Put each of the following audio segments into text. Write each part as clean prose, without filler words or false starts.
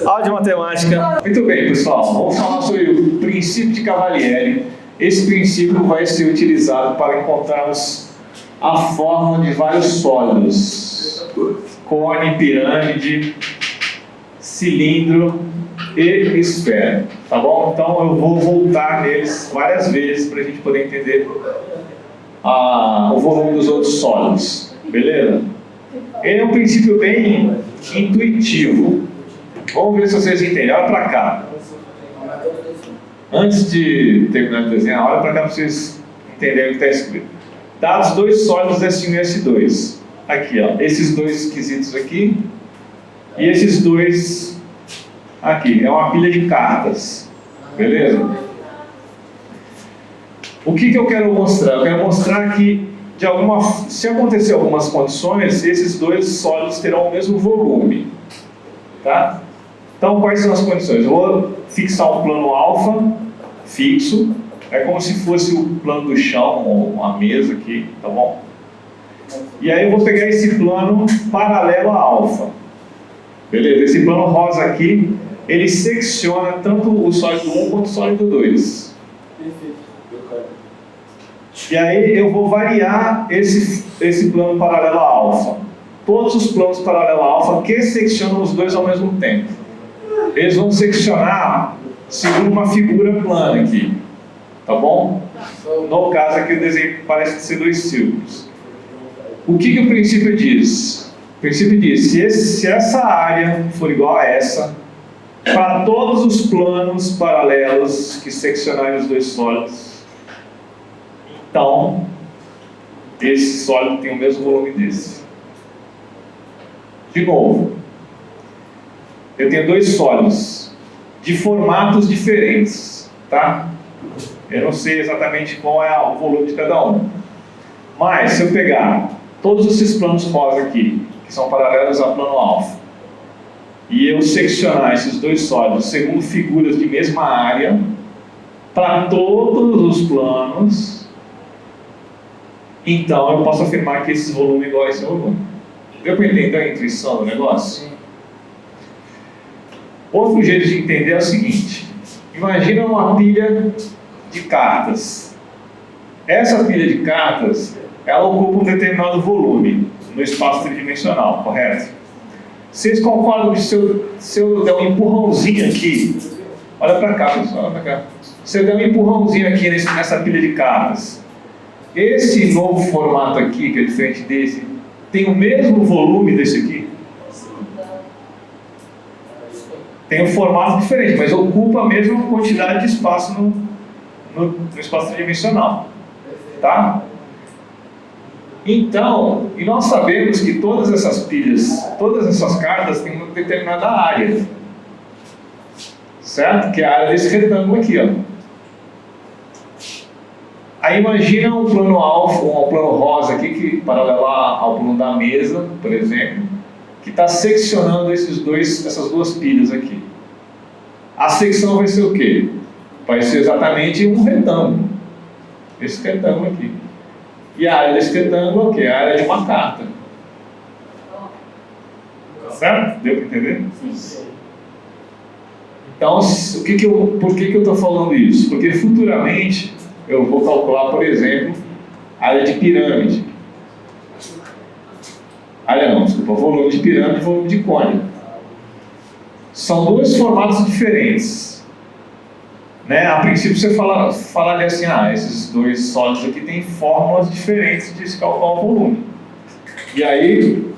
Aula de matemática. Muito bem, pessoal. Vamos falar sobre o princípio de Cavalieri. Esse princípio vai ser utilizado para encontrarmos a fórmula de vários sólidos: cone, pirâmide, cilindro e esfera. Tá bom? Então eu vou voltar neles várias vezes para a gente poder entender o volume dos outros sólidos. Beleza? Ele é um princípio bem intuitivo. Vamos ver se vocês entendem. Olha para cá. Antes de terminar de desenhar, olha para cá para vocês entenderem o que está escrito. Dados dois sólidos S1 e S2. Aqui, ó. Esses dois esquisitos aqui e esses dois aqui. É uma pilha de cartas. Beleza? O que eu quero mostrar? Eu quero mostrar que se acontecer algumas condições, esses dois sólidos terão o mesmo volume. Tá? Então, quais são as condições? Eu vou fixar um plano alfa fixo, é como se fosse o plano do chão, ou uma mesa aqui, tá bom? E aí eu vou pegar esse plano paralelo a alfa. Beleza? Esse plano rosa aqui, ele secciona tanto o sólido 1 quanto o sólido 2. E aí eu vou variar esse plano paralelo a alfa. Todos os planos paralelos a alfa que seccionam os dois ao mesmo tempo. Eles vão seccionar segundo uma figura plana aqui. Tá bom? No caso aqui o desenho parece ser dois círculos. O que o princípio diz? O princípio diz, se essa área for igual a essa, para todos os planos paralelos que seccionarem os dois sólidos, então esse sólido tem o mesmo volume desse. De novo, eu tenho dois sólidos de formatos diferentes, tá? Eu não sei exatamente qual é o volume de cada um. Mas se eu pegar todos esses planos rosa aqui, que são paralelos a plano alfa, e eu seccionar esses dois sólidos segundo figuras de mesma área, para todos os planos, então eu posso afirmar que esses volumes são iguais a esse volume. Deu para entender a intuição do negócio? Sim. Outro jeito de entender é o seguinte: imagina uma pilha de cartas. Essa pilha de cartas, ela ocupa um determinado volume no espaço tridimensional, correto? Vocês concordam que se eu der um empurrãozinho aqui, olha para cá, pessoal, olha para cá. Se eu der um empurrãozinho aqui nessa pilha de cartas, esse novo formato aqui, que é diferente desse, tem o mesmo volume desse aqui? Tem um formato diferente, mas ocupa a mesma quantidade de espaço no espaço tridimensional. Tá? Então, e nós sabemos que todas essas pilhas, todas essas cartas têm uma determinada área. Certo? Que é a área desse retângulo aqui, ó. Aí imagina um plano alfa, um plano rosa aqui, que paralelo ao plano da mesa, por exemplo, que está seccionando essas duas pilhas aqui. A secção vai ser o quê? Vai ser exatamente um retângulo. Esse retângulo aqui. E a área desse retângulo é o quê? A área de uma carta. Certo? Deu para entender? Sim. Então, por que eu estou falando isso? Porque futuramente eu vou calcular, por exemplo, a área de pirâmide. Volume de pirâmide e volume de cone. São dois formatos diferentes. Né? A princípio você falaria assim, esses dois sólidos aqui têm fórmulas diferentes de se calcular o volume. E aí,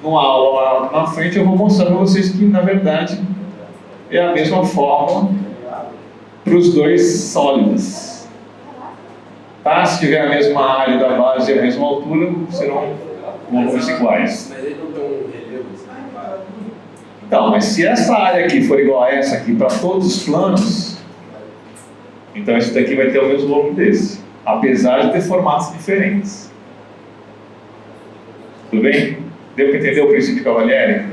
numa aula lá na frente, eu vou mostrar para vocês que, na verdade, é a mesma fórmula para os dois sólidos. Tá? Se tiver a mesma área da base e a mesma altura, serão volumes iguais. Mas ele não tem um relevo? Então, mas se essa área aqui for igual a essa aqui para todos os planos, então esse daqui vai ter o mesmo volume desse, apesar de ter formatos diferentes. Tudo bem? Deu para entender o princípio de Cavalieri?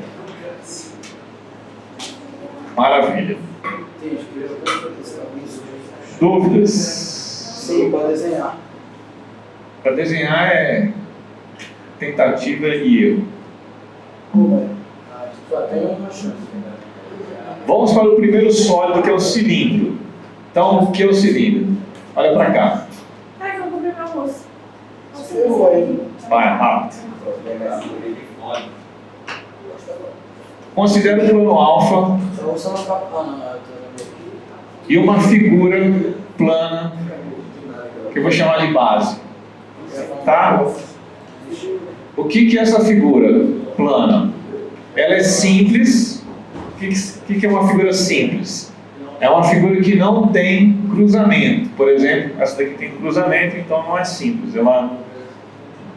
Maravilha. Dúvidas? Sim, para desenhar. Para desenhar é tentativa e erro. Só tem uma chance. Vamos para o primeiro sólido, que é o cilindro. Então, o que é o cilindro? Olha para cá. Ai, que eu comprei meu almoço. Vai, rápido. Considera o plano alfa e uma figura plana, que eu vou chamar de base. Tá? O que é essa figura plana? Ela é simples. O que é uma figura simples? É uma figura que não tem cruzamento. Por exemplo, essa daqui tem cruzamento, então não é simples. Ela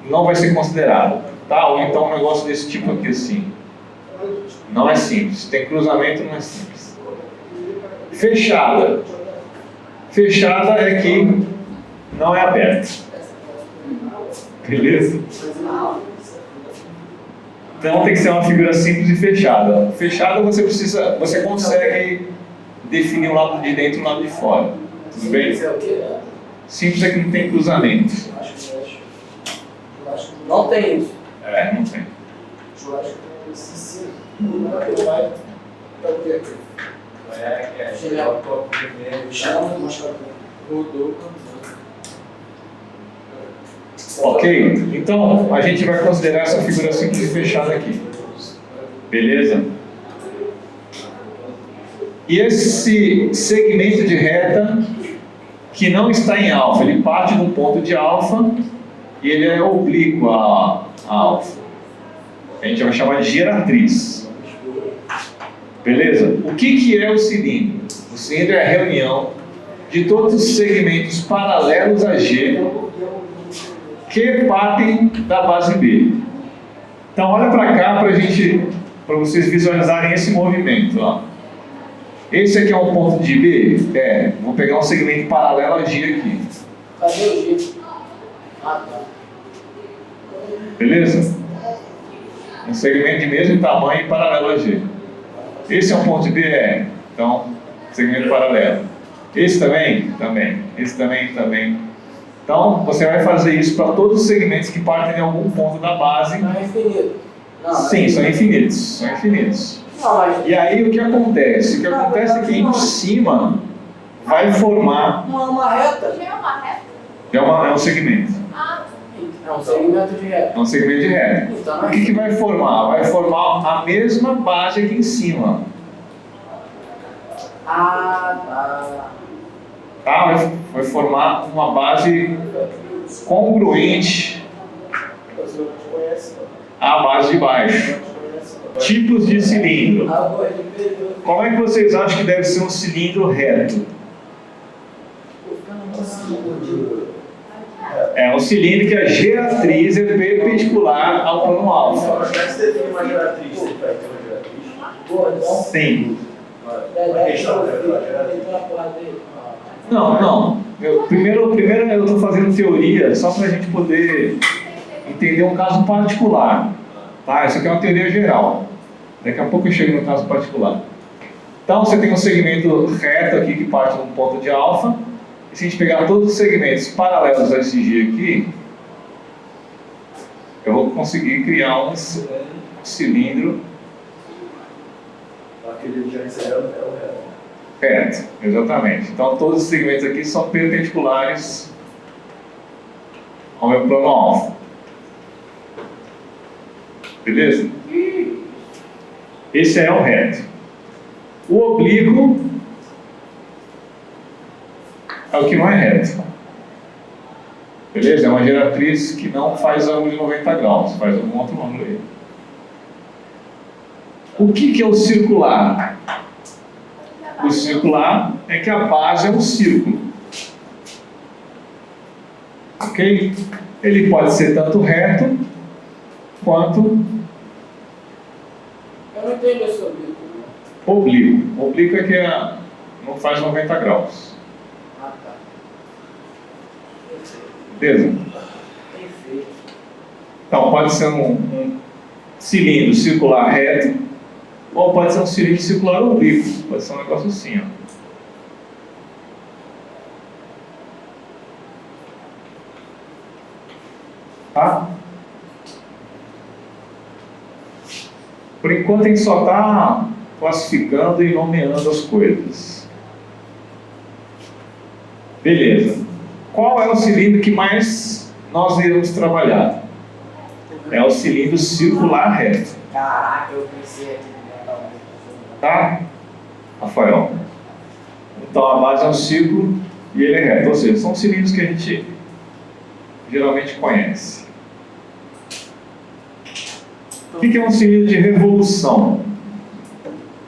não vai ser considerada. Tá? Ou então um negócio desse tipo aqui assim. Não é simples. Se tem cruzamento, não é simples. Fechada. Fechada é que não é aberta. Beleza? Então tem que ser uma figura simples e fechada. Fechada você consegue definir o lado de dentro e o lado de fora. Tudo bem? Simples é que não tem cruzamento. Não tem isso. É, não tem. Ok? Então, a gente vai considerar essa figura simples e fechada aqui. Beleza? E esse segmento de reta que não está em alfa, ele parte do ponto de alfa e ele é oblíquo a alfa. A gente vai chamar de geratriz. Beleza? O que é o cilindro? O cilindro é a reunião de todos os segmentos paralelos a G que partem da base B. Então olha para cá para vocês visualizarem esse movimento. Ó. Esse aqui é um ponto de B? Vou pegar um segmento paralelo a G aqui. Cadê o G? Ah, tá. Beleza? Um segmento de mesmo tamanho e paralelo a G. Esse é um ponto de B? Então, segmento paralelo. Esse também? Também. Esse também? Também. Então, você vai fazer isso para todos os segmentos que partem de algum ponto da base. Não é infinito. Não, Sim, são infinitos. São infinitos. Não, mas E aí o que acontece? O que acontece é que em cima vai formar. não é uma reta. Já é uma reta? É um segmento. Ah, É um segmento de reta. É um segmento de reta. Então, O que vai formar? Vai formar a mesma base aqui em cima. tá. Tá? Vai formar uma base congruente à base de baixo. Tipos de cilindro. Como é que vocês acham que deve ser um cilindro reto? É um cilindro que a geratriz é perpendicular ao plano alfa. Sim. Não. Primeiro eu estou fazendo teoria só para a gente poder entender um caso particular. Tá? Isso aqui é uma teoria geral. Daqui a pouco eu chego no caso particular. Então você tem um segmento reto aqui que parte de um ponto de alfa. E se a gente pegar todos os segmentos paralelos a esse G aqui, eu vou conseguir criar um cilindro Aquele já é o reto. reto. Exatamente. Então todos os segmentos aqui são perpendiculares ao meu plano alfa. Beleza? Esse é o reto. O oblíquo é o que não é reto. Beleza? É uma geratriz que não faz ângulo de 90 graus, faz algum outro ângulo aí. O que é o circular? O circular é que a base é um círculo. Ok? Ele pode ser tanto reto quanto Eu não entendi esse oblíquo. oblíquo. Oblíquo é que não faz 90 graus. Ah, tá. Beleza? Perfeito. Então, pode ser um cilindro circular reto, ou pode ser um cilindro circular oblíquo. Pode ser um negócio assim, ó. Tá? Por enquanto a gente só está classificando e nomeando as coisas. Beleza. Qual é o cilindro que mais nós iremos trabalhar? É o cilindro circular reto. Caraca, eu pensei aqui mentalmente. Tá? Rafael? Então a base é um círculo e ele é reto. Ou seja, são cilindros que a gente geralmente conhece. O que é um cilindro de revolução?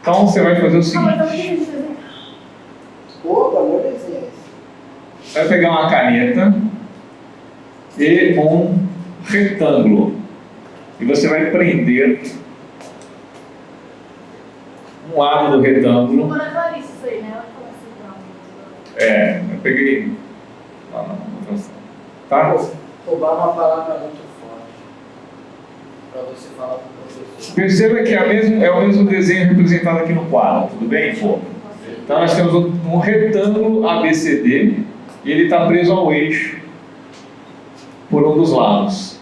Então você vai fazer o seguinte. Pô, tá bom desenho. Vai pegar uma caneta e um retângulo. E você vai prender um lado do retângulo. Quando a Clarice isso aí, né? Ela fala assim, Eu peguei. Tá? Roubar uma palavra muito forte. Pra você falar com o professor. Perceba que é o mesmo desenho representado aqui no quadro, tudo bem, pô? Então nós temos um retângulo ABCD e ele está preso ao eixo por um dos lados.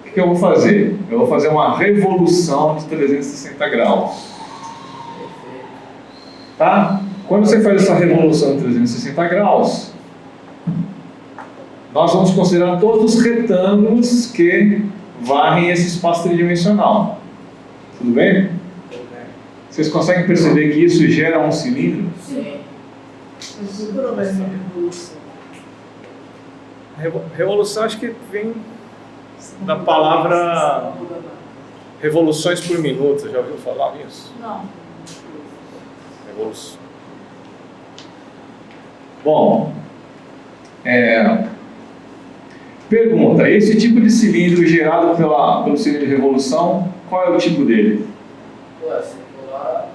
O que eu vou fazer? Eu vou fazer uma revolução de 360 graus. Tá? Quando você faz essa revolução de 360 graus, nós vamos considerar todos os retângulos que varrem esse espaço tridimensional. Tudo bem? Vocês conseguem perceber que isso gera um cilindro? Sim. Revolução acho que vem da palavra revoluções por minuto. Já ouviu falar nisso? não. Revolução. Bom, pergunta, esse tipo de cilindro gerado pelo cilindro de revolução, qual é o tipo dele? Pô, circular.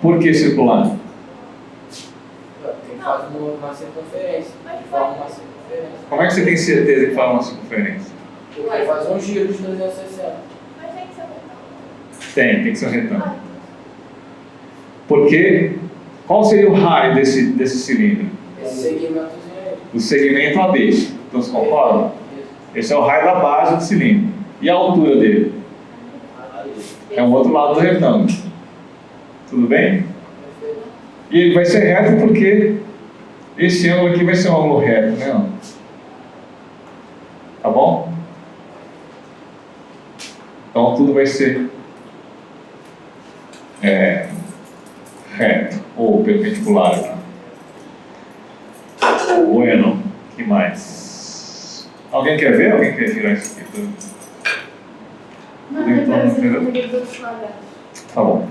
Por que circular? Tem que fazer uma circunferência. Forma uma circunferência. Como é que você tem certeza que faz uma circunferência? Porque fazer um giro de 360. Mas tem que ser Tem que ser um retângulo. Porque, qual seria o raio desse cilindro? Esse segmentozinho aí. O segmento AB. Então, você concorda? Isso. Esse é o raio da base do cilindro. E a altura dele? É o outro lado do retângulo. Tudo bem? Perfeito. E ele vai ser reto porque esse ângulo aqui vai ser um ângulo reto, né? Tá bom? Então tudo vai ser reto ou perpendicular aqui. Bueno, que mais? Alguém quer ver? Alguém quer tirar isso aqui? Não, eu quero ser aqueles outros quadrados. Tá bom.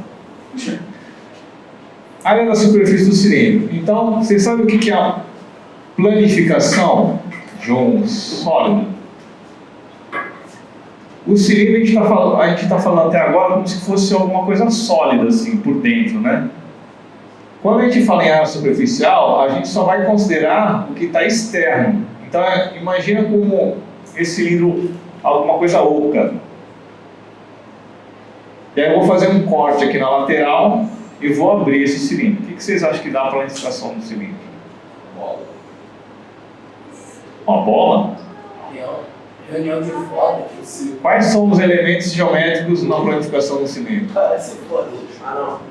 Área da superfície do cilindro. Então, vocês sabem o que é a planificação de um sólido? O cilindro a gente está falando até agora como se fosse alguma coisa sólida assim por dentro, né? Quando a gente fala em área superficial, a gente só vai considerar o que está externo. Então, imagina como esse cilindro alguma coisa oca. E aí eu vou fazer um corte aqui na lateral e vou abrir esse cilindro. O que vocês acham que dá a planificação do cilindro? Bola. Uma bola? Reunião de foda. Quais são os elementos geométricos na planificação do cilindro? Parece foda. Ah, não.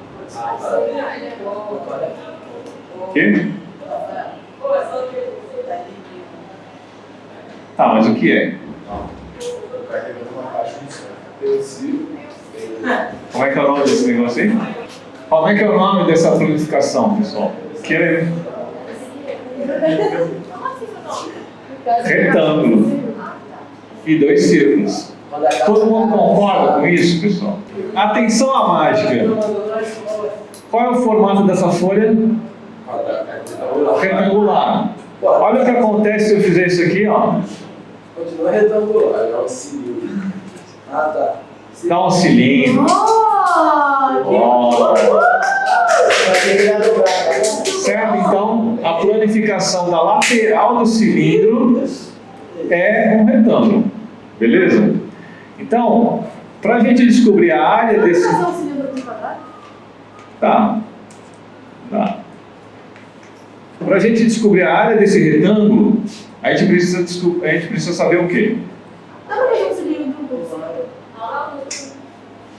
O quê? Tá, mas o que é? Carregando uma caixa de som. Como é que é o nome desse negócio aí? Como é que é o nome dessa planificação, pessoal? Que é retângulo e dois círculos. Todo mundo concorda com isso, pessoal? Atenção à mágica. Qual é o formato dessa folha? Retangular. Olha o que acontece se eu fizer isso aqui, ó. Continua retangular. É um cilindro. Ah, tá. Dá um cilindro. Ó. Certo? Então, a planificação da lateral do cilindro é um retângulo. Beleza? Então, para a gente descobrir a área desse... Vamos fazer um cilindro de quadrado? Tá. Para a gente descobrir a área desse retângulo, a gente precisa saber o quê? Dá pra fazer um cilindro duplo.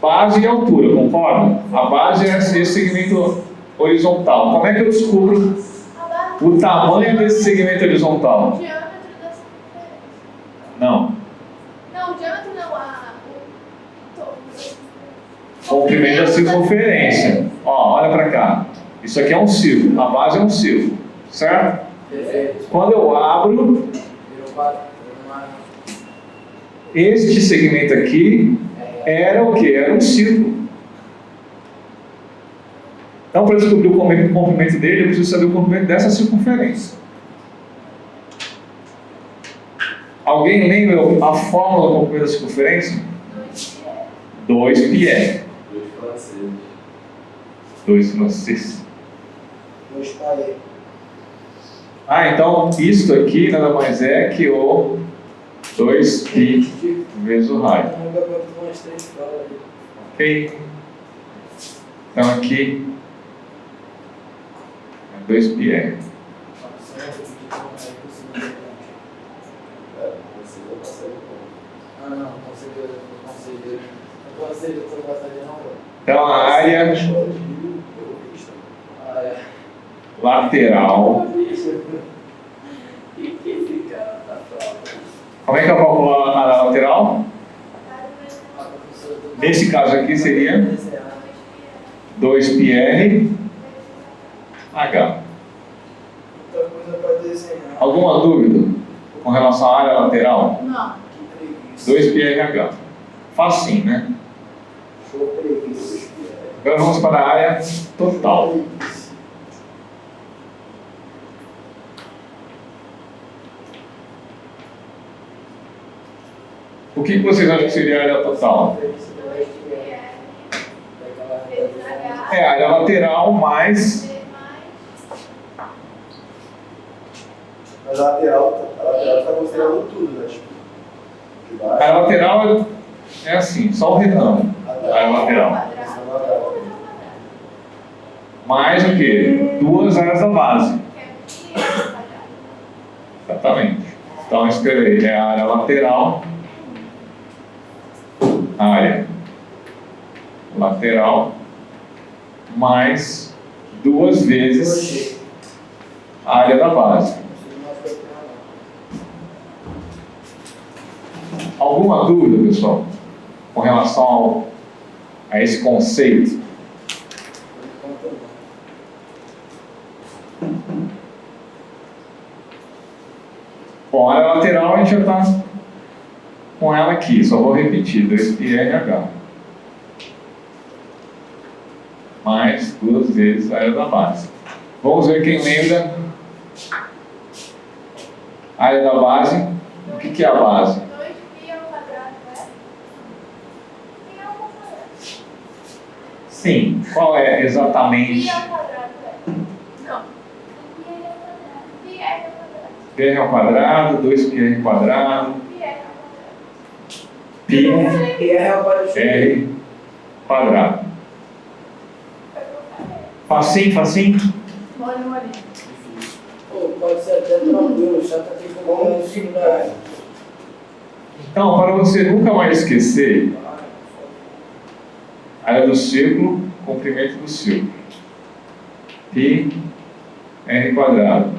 Base e altura, concorda? A base é esse segmento horizontal. Como é que eu descubro o tamanho desse segmento horizontal? O diâmetro da circunferência. Não. Não, o diâmetro não, Comprimento da circunferência. Ó, olha para cá. Isso aqui é um círculo. A base é um círculo. Certo? Perfeito. Quando eu abro, Virou quadro. este segmento aqui era o quê? Era um círculo. Então, para descobrir o comprimento dele, eu preciso saber o comprimento dessa circunferência. Alguém lembra a fórmula do comprimento da circunferência? 2πr. 2 franceses. 2 pai. Então isto aqui nada mais é que o 2π vezes o raio. Ok? Então aqui é 2πr. Então a área lateral. Como é que eu calculo a área lateral? Nesse caso aqui seria 2πr h. Alguma dúvida com relação à área lateral? Não. 2πr h. Facinho, né? Agora vamos para a área total. O que vocês acham que seria a área total? É a área lateral mais... Mas a lateral está considerando tudo, né? Tipo, A área lateral é assim, só o retângulo. A área lateral. Mais o quê? 2 áreas da base. Exatamente. Então escrever é a área lateral. Área lateral mais 2 vezes a área da base. Alguma dúvida, pessoal, com relação a esse conceito? Bom, a área lateral a gente já está com ela aqui, só vou repetir, 2πrh mais 2 vezes a área da base. Vamos ver quem lembra a área da base. O que é a base? 2π ao quadrado, né? Π ao quadrado. Sim, qual é exatamente? Π ao quadrado, né? Não. Π ao quadrado. πr ao quadrado, 2πr quadrado, Π ao quadrado. π r quadrado. Facinho, facinho? Bora, bora. Pode ser até tranquilo, já está aqui com o ensino da área. Então, para você nunca mais esquecer, área do círculo, comprimento do círculo. Π r quadrado.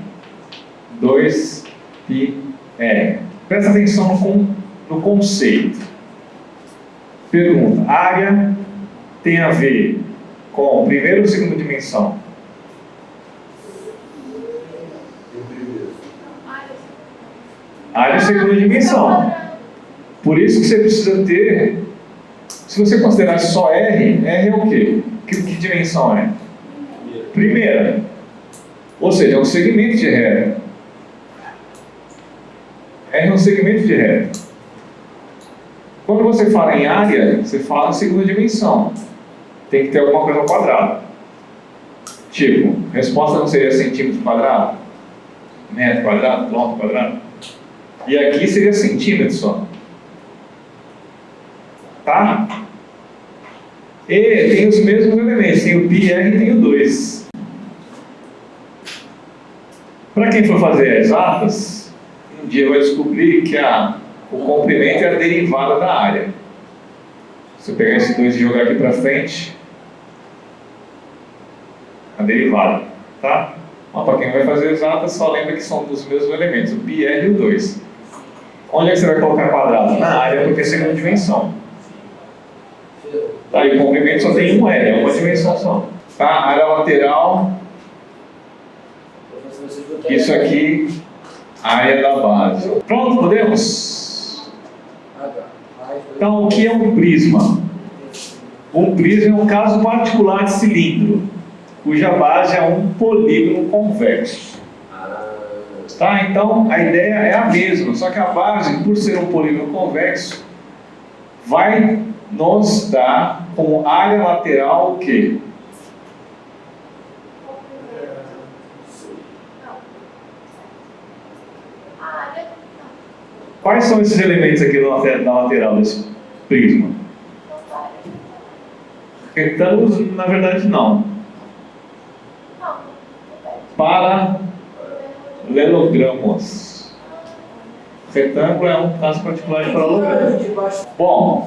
2πr. Presta atenção no conceito. Pergunta: área tem a ver com primeira ou segunda dimensão? Área é segunda dimensão. Por isso que você precisa ter, se você considerar só R é o quê? Que dimensão é? Primeira. Ou seja, é um segmento de reta. R é um segmento de reta. Quando você fala em área, você fala em segunda dimensão. Tem que ter alguma coisa ao quadrado. Tipo, resposta não seria centímetro quadrado? Metro quadrado? Quilômetro quadrado? E aqui seria centímetro só. Tá? E tem os mesmos elementos. Tem o πr e tem o 2. Para quem for fazer as exatas, um dia vai descobrir que o comprimento é a derivada da área. Se eu pegar esse 2 e jogar aqui para frente, a derivada, tá? Para quem vai fazer exata, só lembra que são dos mesmos elementos, o πr e o 2. Onde é que você vai colocar quadrado? Na área, porque é segunda dimensão. Tá, e o comprimento só tem um L, é uma dimensão só. Tá, área lateral, isso aqui, área da base. Pronto, podemos? Então, o que é um prisma? Um prisma é um caso particular de cilindro, cuja base é um polígono convexo. Tá? Então, a ideia é a mesma, só que a base, por ser um polígono convexo, vai nos dar como área lateral o quê? Quais são esses elementos aqui na lateral desse prisma? Retângulos, na verdade, não. Paralelogramos. Retângulo é um caso particular de paralelogramo. Bom,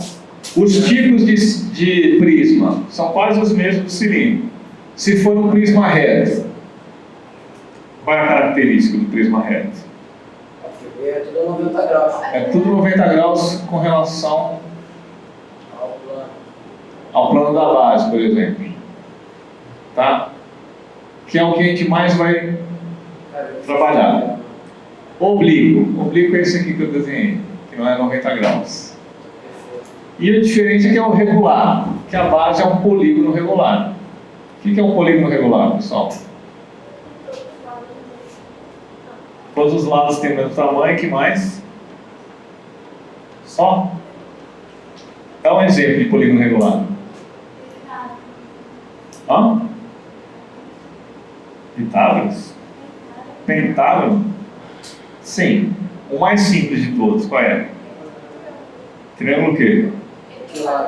os tipos de prisma são quase os mesmos do cilindro. Se for um prisma reto, qual é a característica do prisma reto? É tudo 90 graus. É tudo 90 graus com relação ao plano da base, por exemplo. Tá? Que é o que a gente mais vai trabalhar. Oblíquo. Oblíquo é esse aqui que eu desenhei, que não é 90 graus. E a diferença é que é o regular, que a base é um polígono regular. O que é um polígono regular, pessoal? Todos os lados têm o mesmo tamanho, que mais? Só? Dá um exemplo de polígono regular. Hã? Pitágoras? Pentágono? Sim. O mais simples de todos, qual é? Triângulo o quê?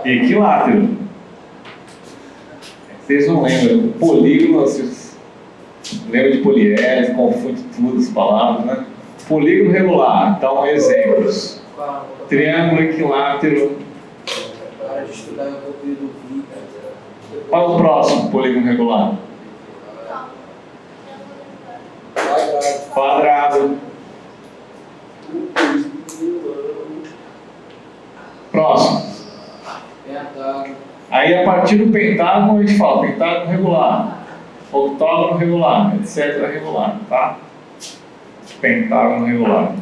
Equilátero. Vocês não lembram? Polígono, vocês lembram de poliédrico, confunde tudo as palavras, né? Polígono regular, então exemplos. Triângulo equilátero. Qual é o próximo polígono regular? Quadrado. Próximo. Aí a partir do pentágono a gente fala pentágono regular, octógono regular, etc. regular, tá? Pentágono regular.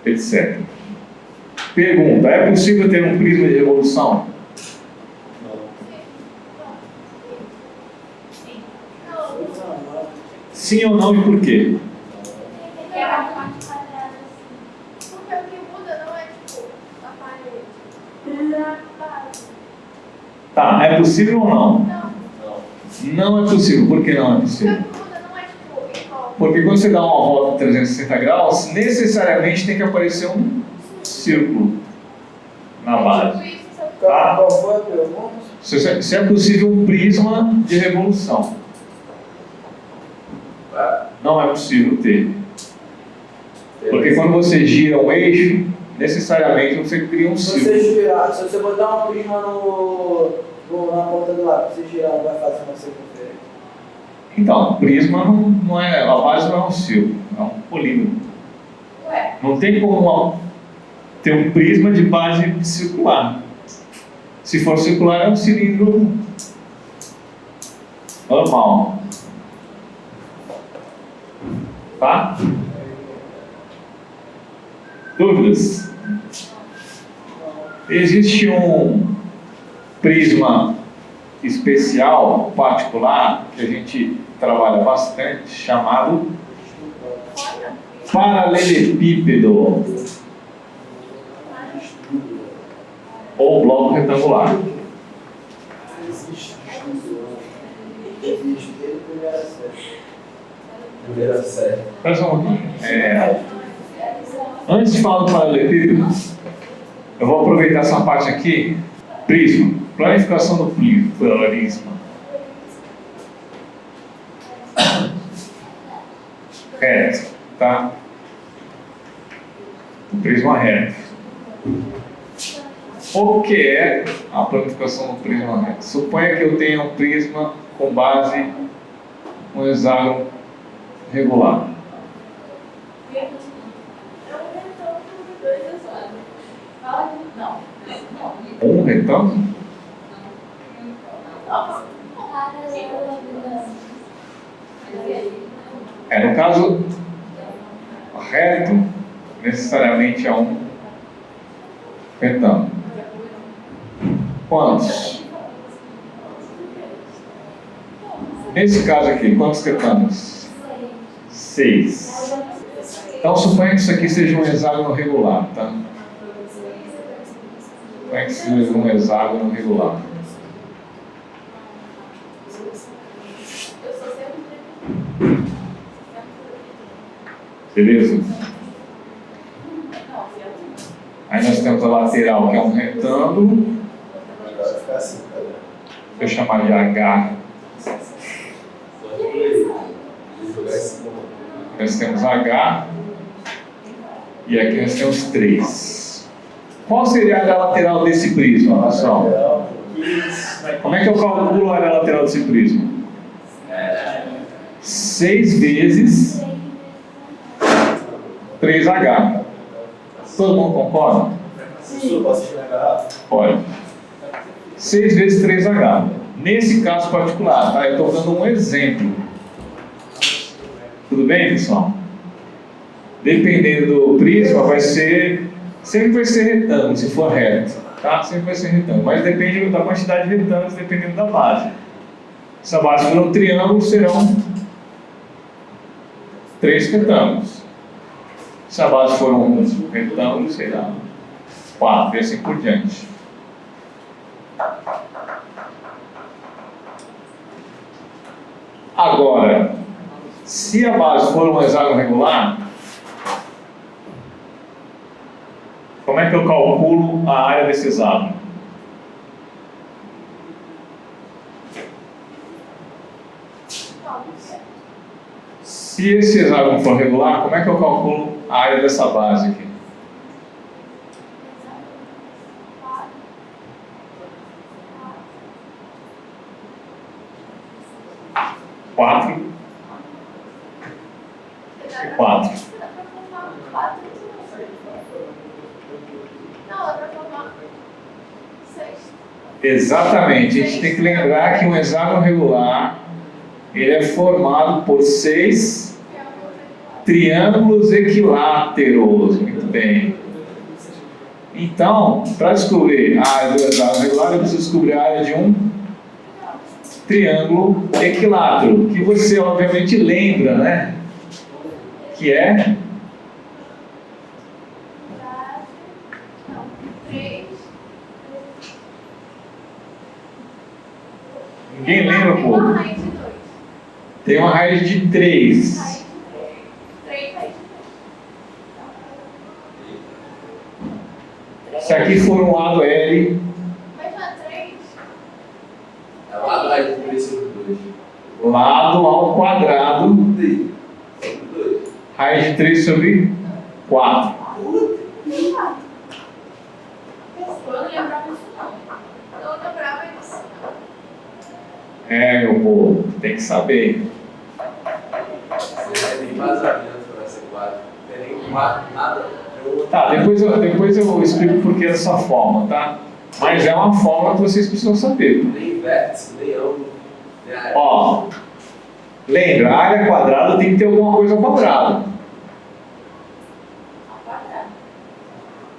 Etc. Pergunta: é possível ter um prisma de revolução? Sim ou não e por quê? Porque a parte quadrada assim. Porque o que muda não é tipo a parede. Muda a base. Tá, é possível ou não? Não. Não é possível. Por que não é possível? Porque o que muda não é tipo igual. Porque quando você dá uma volta de 360 graus, necessariamente tem que aparecer um círculo na base. Tá? Qual foi a pergunta? Se é possível um prisma de revolução. Não é possível ter. Porque quando você gira um eixo, necessariamente você cria um Se círculo. você girar, se você botar um prisma na ponta do lado, se você girar, não vai fazer uma circunferência. Então, prisma não é, a base não é um círculo, é um polígono. Ué. Não tem como ter um prisma de base circular. Se for circular, é um cilindro normal. Tá? Dúvidas? Existe um prisma especial, particular, que a gente trabalha bastante, chamado paralelepípedo ou bloco retangular. Primeira série. Espera só um pouquinho. Antes de falar do paralelepípedo, eu vou aproveitar essa parte aqui. Prisma. Planificação do prisma. Reto. tá? Do prisma reto. O que é a planificação do prisma reto? Suponha que eu tenha um prisma com base um hexágono regular. É um retângulo de 2 hexágonos. Fala de... Não. Um retângulo? No caso, reto necessariamente é um retângulo. Quantos? Nesse caso aqui, quantos retângulos? 6. Então suponha que isso aqui seja um hexágono regular, tá? Suponha que seja um hexágono regular. Beleza? Aí nós temos a lateral, que é um retângulo. Agora vai ficar assim, cara. Deixa eu chamar de H. Jogar em cima. Nós temos H. E aqui nós temos 3. Qual seria a área lateral desse prisma, pessoal? Como é que eu calculo a área lateral desse prisma? 6 vezes 3H. Todo mundo concorda? Sim. Posso tirar a garrafa? Pode. 6 vezes 3H. Nesse caso particular, tá? Eu estou dando um exemplo. Tudo bem, pessoal? Dependendo do prisma, vai ser... Sempre vai ser retângulo, se for reto. Tá? Sempre vai ser retângulo. Mas depende da quantidade de retângulos, dependendo da base. Se a base for um triângulo, serão 3 retângulos. Se a base for um retângulo, será 4, e assim por diante. Agora, se a base for um hexágono regular, como é que eu calculo a área desse hexágono? Se esse hexágono for regular, como é que eu calculo a área dessa base aqui? Quatro e 4. Não, dá pra formar 6. Exatamente. A gente tem que lembrar que um hexágono regular ele é formado por 6 triângulos equiláteros. Muito bem. Então, para descobrir a área do hexágono regular, eu preciso descobrir a área de um triângulo equilátero, que você obviamente lembra, né? Que é 3. Ninguém lembra, pô. Uma raiz de 2. Tem uma raiz de 3. Raiz de 3. 3 raiz de 3. Se aqui for um lado L, Mas não é 3? É lá do raiz de 3 sobre 2. lado ao quadrado, 2. raiz de 3 sobre 4. Eu não lembrava disso, não. Eu não lembrava disso. Meu povo, tem que saber. Tem vazamento para essa quadra. Não tem nem nada. Tá, depois eu explico por que dessa forma, tá? Mas é uma forma que vocês precisam saber. Nem vértice, nem ângulo. Nem área. Ó, lembra, a área quadrada tem que ter alguma coisa ao quadrado.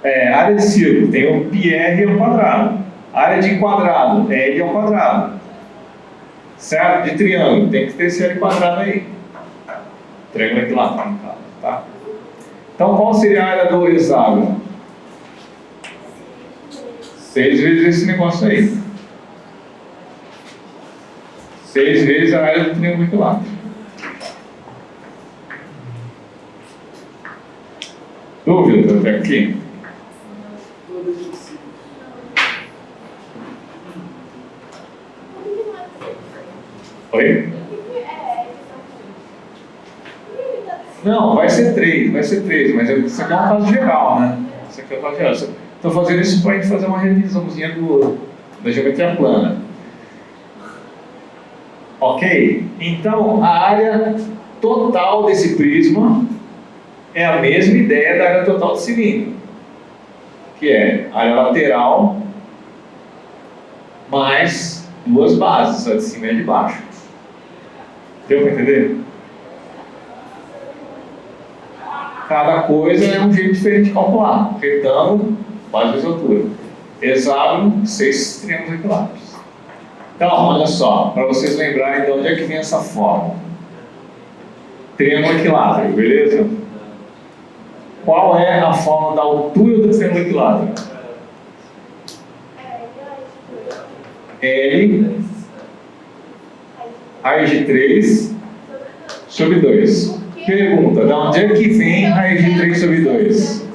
Área de círculo tem o πr ao quadrado. Área de quadrado, L ao quadrado. Certo? De triângulo, tem que ter esse L quadrado aí. Triângulo equilátero, no caso, tá? Então, qual seria a área do hexágono? 6 vezes esse negócio aí. 6 vezes a área do triângulo equilátero. Dúvida até aqui? Oi? Não, vai ser 3, mas isso aqui é um caso geral, né? Isso aqui é um caso geral. Estou fazendo isso para a gente fazer uma revisãozinha da geometria plana. Ok? Então, a área total desse prisma é a mesma ideia da área total do cilindro, que é área lateral mais duas bases, a de cima e a de baixo. Deu para entender? Cada coisa é um jeito diferente de calcular. Retângulo, base vezes altura. Hexágono, 6 triângulos equiláteros. Então, olha só, para vocês lembrarem de onde é que vem essa forma. Triângulo equilátero, beleza? Qual é a forma da altura do triângulo equilátero? L raiz de 3 sobre 2. Pergunta, de onde é que vem raiz de 3 sobre 2?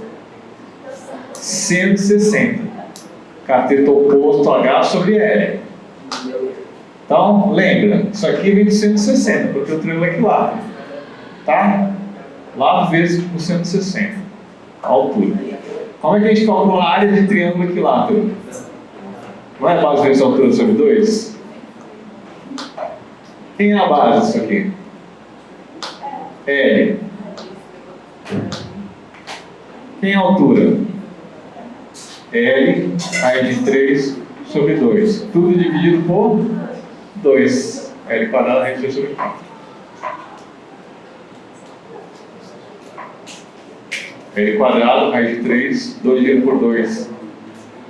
160. Cateto oposto H sobre L. Então, lembra, isso aqui vem de 160, porque o triângulo é equilátero. Tá? Lado vezes por 160. A altura. Como é que a gente calcula a área de triângulo equilátero? Não é base vezes altura sobre 2? Quem é a base disso aqui? L. Quem é a altura? L, raiz de 3 sobre 2. Tudo dividido por 2. L quadrado raiz de 3 sobre 4. L quadrado, raiz de 3, 2 dividido por 2.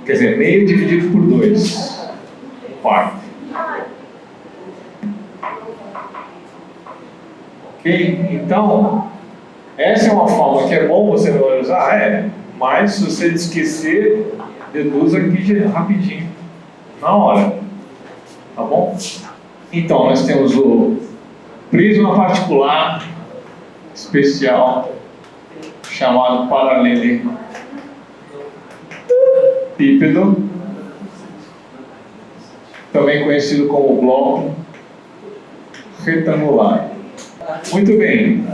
Quer dizer, meio dividido por 2. Quarto. Ok? Então, essa é uma forma que é bom você memorizar, mas se você esquecer, deduz aqui rapidinho, na hora. Tá bom? Então, nós temos o prisma particular especial, chamado paralelepípedo, também conhecido como bloco retangular. Muito bem.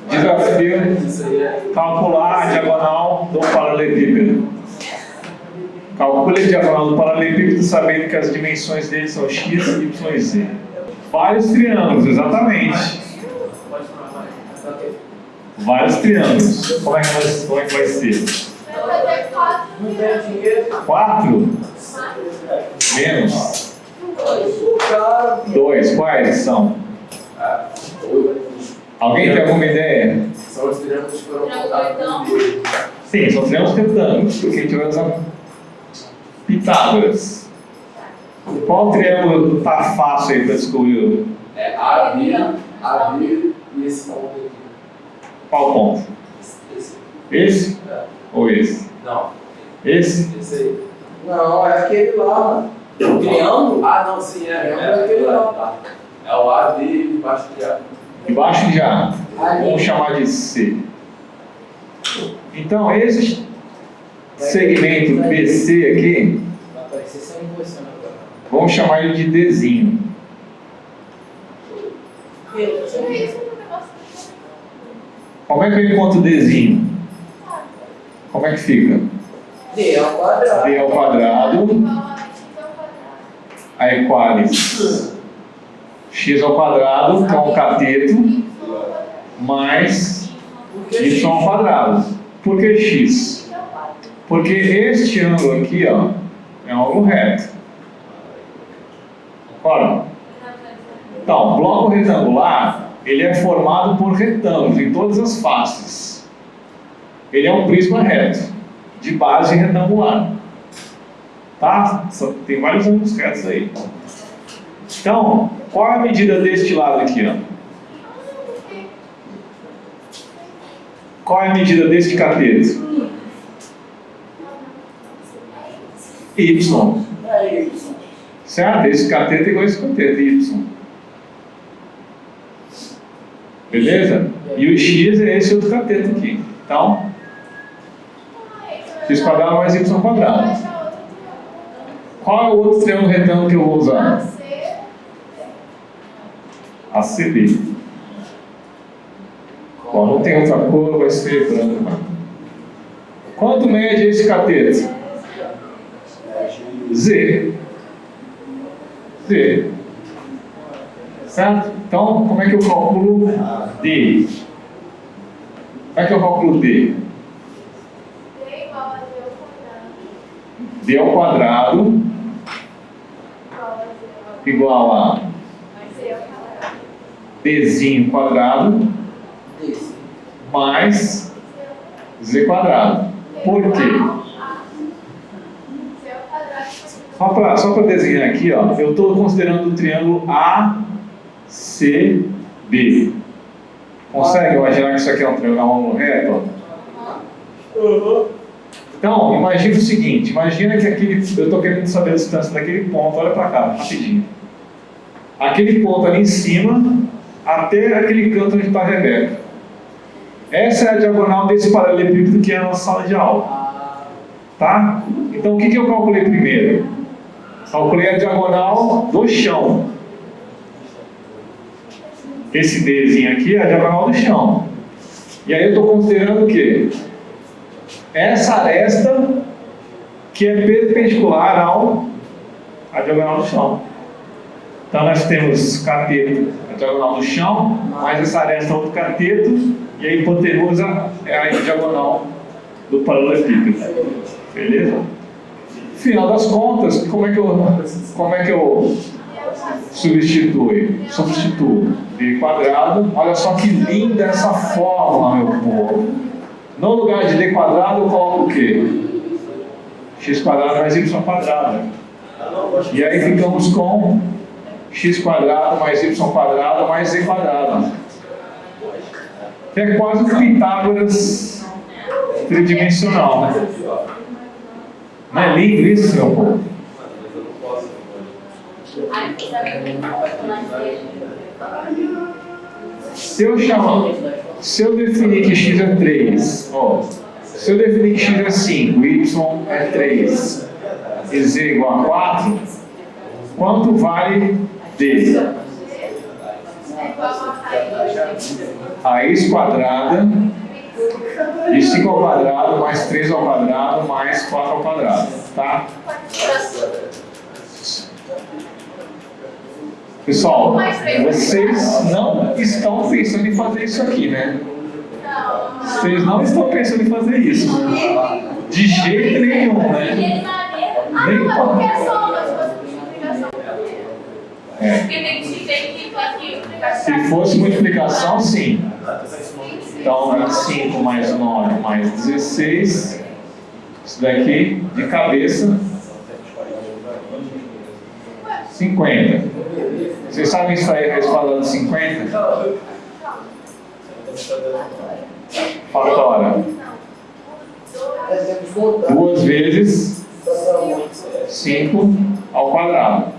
Desafio: calcular a diagonal do paralelepípedo. Calcule a diagonal do paralelepípedo sabendo que as dimensões dele são x, y e z. Vários triângulos, exatamente. Vários triângulos. Como é que vai ser? 4 menos 2. Quais são? Alguém tem alguma ideia? São os triângulos que foram contados. Sim, são triângulos retângulos, porque a gente vai usar Pitágoras. Qual triângulo tá fácil aí para descobrir? É AB e esse ponto aqui. Qual ponto? Esse? Ou esse? Não. Esse? Esse aí. Não, é aquele lá, mano. O triângulo? Ah, não, sim, é aquele lá. Tá. É o AB e debaixo de A. Debaixo de A. Vamos chamar de C. Então, esse segmento BC aqui, Vai aparecer sem posição agora. vamos chamar ele de Dzinho. Como é que eu encontro o Dzinho? Como é que fica? D ao quadrado. D ao quadrado, a equalis x ao quadrado, que é um cateto, mais y ao quadrado. Por que x? Porque este ângulo aqui, ó, é um ângulo reto. Concorda? Então, o bloco retangular, ele é formado por retângulos em todas as faces. Ele é um prisma reto, de base retangular. Tá? Tem vários ângulos retos aí. Então, qual é a medida deste lado aqui, ó? Qual é a medida deste cateto? Y. Certo? Esse cateto é igual a esse cateto, Y. Beleza? E o X é esse outro cateto aqui. Então, x quadrado mais y quadrado. Qual é o outro triângulo retângulo que eu vou usar? ACB. Ó, não tem outra cor, vai ser branco. Quanto mede esse cateto? Z. Z. Certo? Então, como é que eu calculo D? Como é que eu calculo D? D igual a D ao quadrado. D ao quadrado igual a C ao quadrado. Dzinho quadrado Desse. mais Z quadrado. Por quê? C ao quadrado. Só para desenhar aqui, ó, eu estou considerando o triângulo ACB. Consegue imaginar que isso aqui é um triângulo reto? Ó? Então, imagina o seguinte, imagina que eu estou querendo saber a distância daquele ponto, olha para cá, rapidinho. Aquele ponto ali em cima, até aquele canto onde está a Rebeca. Essa é a diagonal desse paralelepípedo que é a nossa sala de aula. Tá? Então, o que eu calculei primeiro? Calculei a diagonal do chão. Esse Dzinho aqui é a diagonal do chão. E aí eu estou considerando o quê? Essa aresta que é perpendicular à diagonal do chão. Então nós temos cateto, a diagonal do chão, mais essa aresta outro cateto, e a hipotenusa é a diagonal do paralelepípedo. Beleza? Final das contas, como é que eu substituo? D quadrado. Olha só que linda essa fórmula, meu povo. No lugar de D quadrado eu coloco o quê? X quadrado mais Y quadrado. E aí ficamos com X quadrado mais Y quadrado mais Z quadrado. Que é quase um Pitágoras tridimensional, né? Não é lindo isso, meu povo? Se eu definir que x é 3, ó, se eu definir que x é 5, y é 3 e z igual a 4, quanto vale d? É igual a Raiz quadrada de 5 ao quadrado mais 3 ao quadrado mais 4 ao quadrado, tá? Pessoal, vocês não estão pensando em fazer isso aqui, né? Vocês não estão pensando em fazer isso. De jeito nenhum, né? não, é porque é soma, se fosse multiplicação. É. Porque tem que multiplicação. Se fosse multiplicação, sim. Então, 25 mais 9 mais 16. Isso daqui, de cabeça, 50. Vocês sabem isso aí, a resposta de 50? Fatora. 2 vezes 5 ao quadrado.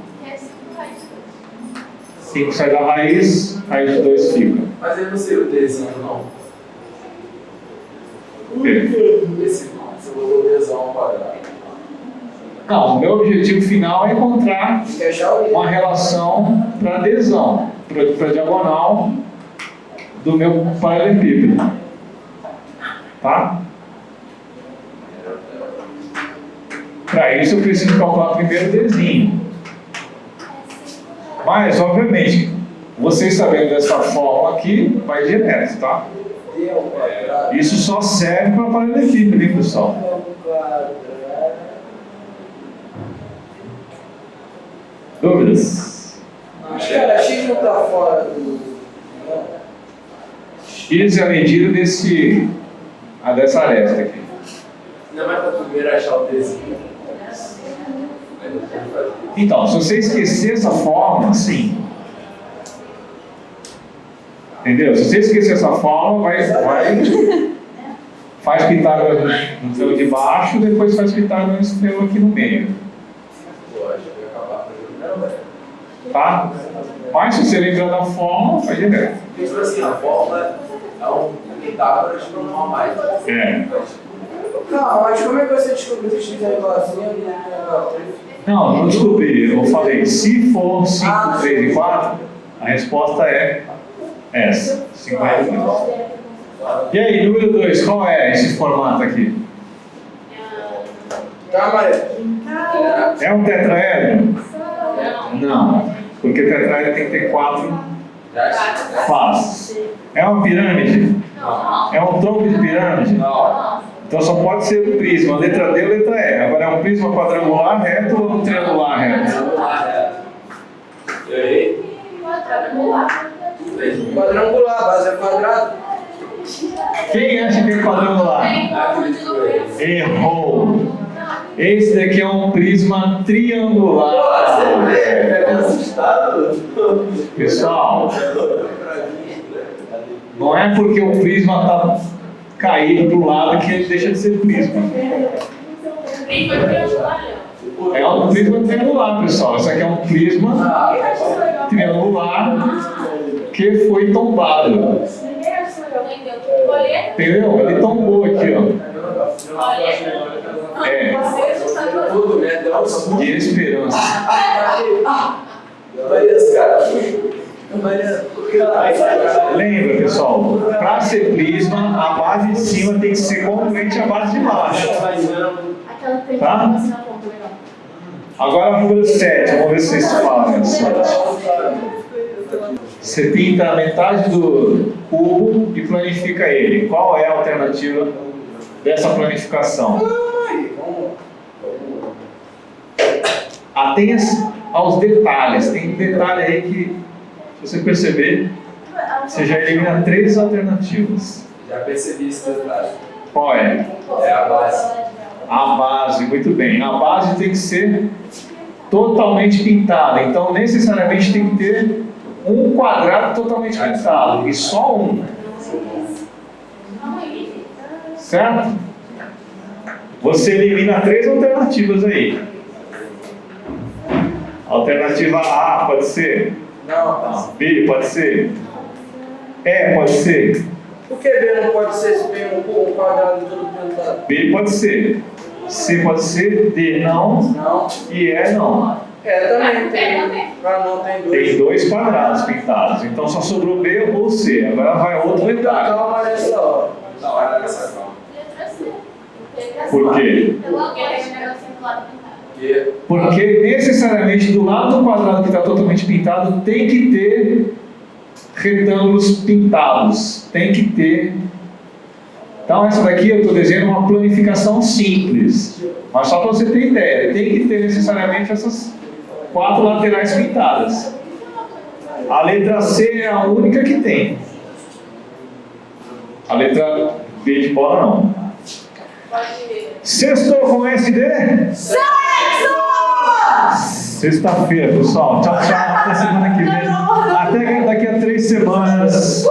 5 sai da raiz, raiz de 2 fica. Mas eu não sei o Dzinho, não. O quê? Esse não, você botou o Dzão ao quadrado. Não, o meu objetivo final é encontrar uma relação para adesão, para diagonal do meu paralelepípedo. Tá? Para isso eu preciso calcular primeiro o Dzinho. Mas, obviamente, vocês sabendo dessa fórmula aqui, vai direto, tá? Isso só serve para paralelepípedo, hein, pessoal? Dúvidas? Cara, X não tá fora do. X é a medida dessa aresta aqui. Não é mais para primeiro achar o Dzinho. Então, se você esquecer essa fórmula, sim. Entendeu? Se você esquecer essa fórmula, faz Pitágoras no seu de baixo, depois faz Pitágoras no seu aqui no meio. Tá? Mas se você lembrar da fórmula, vai direto. Tipo assim, a fórmula é um Pitágoras para um a mais. É. Não, mas como é que você descobriu que o X é igual a 5 e Não descobri. Eu falei, se for 5, 3 e 4, a resposta é essa, 52. E aí, número 2, qual é esse formato aqui? Calma aí. É um tetraedro? Não, porque tetraedro tem que ter 4 faces. É uma pirâmide? É um tronco de pirâmide? Não. Então só pode ser o prisma, letra D ou letra E. Agora é um prisma quadrangular reto ou um triangular reto? E aí? Quadrangular. Quadrangular, base é quadrado. Quem acha que é quadrangular? Errou! Esse daqui é um prisma triangular. Pessoal, não é porque o prisma está caído para o lado que ele deixa de ser prisma. É um prisma triangular, pessoal. Isso aqui é um prisma triangular que foi tombado. Entendeu? Ele tombou aqui, ó. É, Tudo, né? Deu um de esperança. Lembra, pessoal? Para ser prisma, a base de cima tem que ser completamente a base de baixo. Tá? Agora, número 7. Vamos ver se vocês falam. Você pinta a metade do cubo e planifica ele. Qual é a alternativa dessa planificação? Atenha aos detalhes. Tem um detalhe aí que, se você perceber, você já elimina 3 alternativas. Já percebi esse detalhe. Qual é? É a base. A base, muito bem. A base tem que ser totalmente pintada. Então, necessariamente tem que ter um quadrado totalmente pintado. E só um. Certo? Você elimina 3 alternativas aí. Alternativa A pode ser? Não. B pode ser? E pode ser? Por que B não pode ser se tem um quadrado todo pintado? B pode ser. C pode ser. D não. Não. E E não. Também tem. Mas não tem 2. Tem 2 quadrados pintados. Então só sobrou B ou C. Agora vai outro detalhe. Calma nessa hora. Por quê? Porque Porque necessariamente do lado do quadrado que está totalmente pintado tem que ter retângulos pintados. Tem que ter. Então essa daqui eu estou desenhando uma planificação simples. Mas só para você ter ideia, tem que ter necessariamente essas 4 laterais pintadas. A letra C é a única que tem. A letra B de bola não. Sextou com SD? Sexta-feira, pessoal. Tchau, tchau. Até semana que vem. Até daqui a 3 semanas.